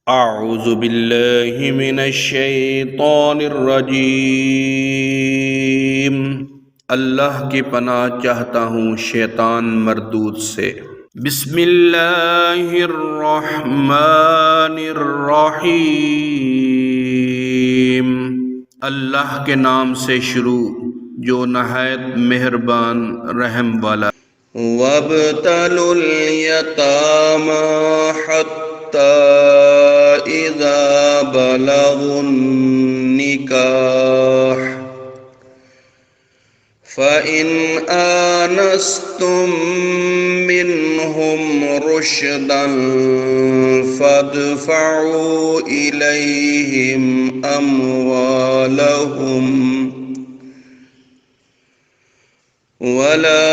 अऊज़ु बिल्लाहि मिनश्शैतानिर्रजीम। अल्लाह की पनाह चाहता हूँ शैतान मरदूद से। बिस्मिल्लाहिर्रहमानिर्रहीम। अल्लाह के नाम से शुरू जो नहायत मेहरबान रहम वाला। वब्तलुल यतामा हत्ता इज़ा बलगुन निकाह फ़इन आनस्तुम मिनहुम रुशदन फ़दफ़अू इलैहिम अमवालहुम वला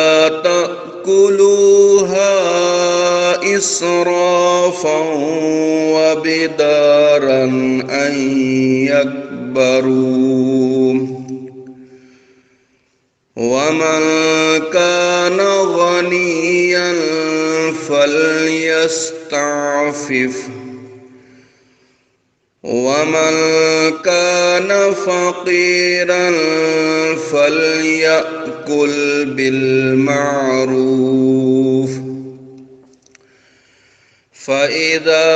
तअकुलूहा इसराफ़न व बिदारन अन यकबरू वमन कान गनिय्यन फ़ल्यस्तअफ़िफ़ वमन कान फ़क़ीरन फ़ल्यअकुल बिलमारूफ़ फ़इज़ा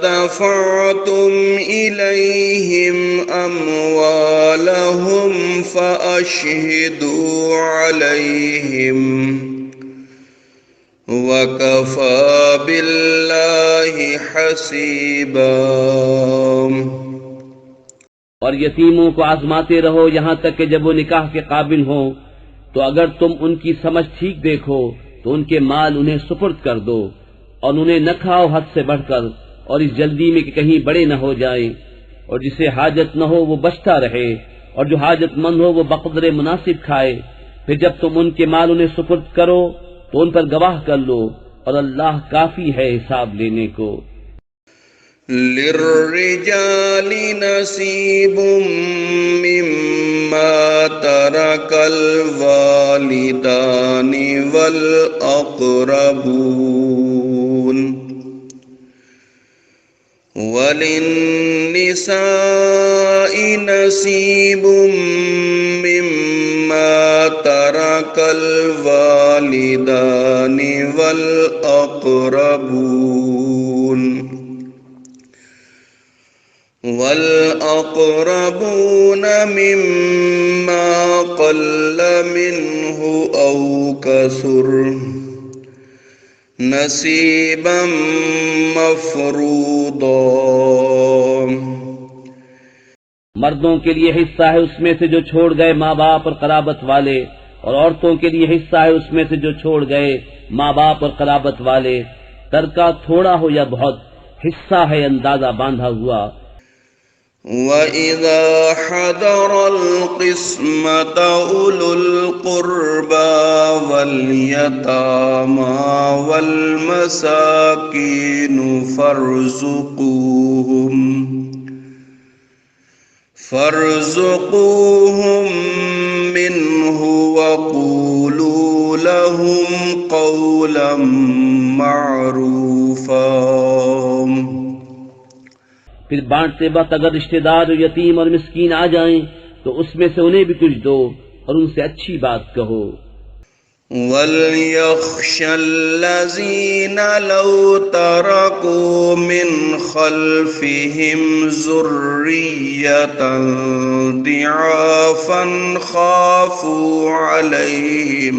दफ़अतुम इलैहिम अमवालहुम फ़अशहिदू अलैहिम वकफ़ा बिल्लाहि हसीबा। और यतीमों को आजमाते रहो यहाँ तक कि जब वो निकाह के काबिल हों, तो अगर तुम उनकी समझ ठीक देखो तो उनके माल उन्हें सुपुर्द कर दो और उन्हें न खाओ हद से बढ़कर, और इस जल्दी में कि कहीं बड़े न हो जाएं। और जिसे हाजत न हो वो बचता रहे, और जो हाजतमंद हो वो बक़दरे मुनासिब खाए। फिर जब तुम उनके माल उन्हें सुपुर्द करो तो उन पर गवाह कर लो, और अल्लाह काफी है हिसाब लेने को। लिर्रिजालि नसीबुम मिम्मा तरकल वालिदानि वल अक़रबून वलिन्निसाइ नसीबुम मिम्मा तरकल वालिदानि वल अक़रबून वल्अक़रबून मिम्मा क़ल्ल मिन्हु औ कसुर नसीबम मफ़रूदा। मर्दों के लिए हिस्सा है उसमें से जो छोड़ गए माँ बाप और कराबत वाले, और औरतों के लिए हिस्सा है उसमें से जो छोड़ गए माँ बाप और कराबत वाले। तरका थोड़ा हो या बहुत, हिस्सा है अंदाजा बांधा हुआ। वइज़ा हदरल क़िस्मत उलुल क़ुर्बा वल यतामा वल मसाकीन फ़र्ज़ुक़ूहुम मिन्हु वक़ूलू लहुम क़ौलन मअरूफ़ा। फिर बांटते वक्त अगर रिश्तेदार यतीम और मिस्कीन आ जाएं तो उसमें से उन्हें भी कुछ दो और उनसे अच्छी बात कहो। वल्यख्शल्लज़ीन लौ तरकू मिन खल्फिहिम ज़ुर्रिय्यतन दिआफ़न खाफ़ू अलैहिम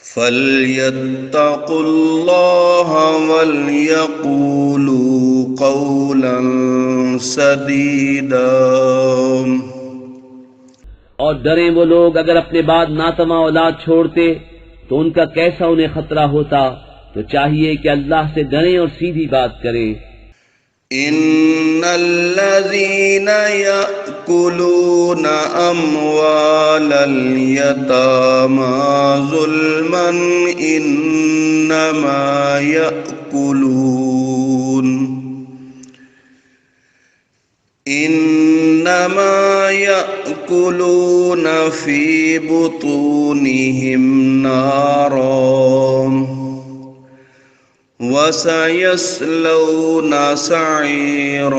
फ़ल्यत्तक़ुल्लाह वल्यक़ूलू क़ौलन सदीदा। और डरे वो लोग अगर अपने बाद नातमा औलाद छोड़ते तो उनका कैसा उन्हें खतरा होता। तो चाहिए कि अल्लाह से डरें और सीधी बात करें। इन्नल्लज़ीन यअकुलूना अम्वालल यतामा ज़ुल्मन इन्नमा यअकुलून फ़ी बुतूनिहिम नारा वसयस्लौन सईरा।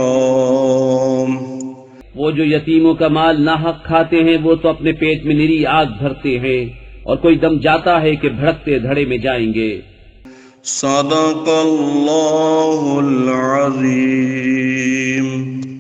वो जो यतीमों का माल नाहक खाते हैं वो तो अपने पेट में निरी आग भरते हैं, और कोई दम जाता है कि भड़कते धड़े में जाएंगे। सदक़ल्लाहुल अज़ीम।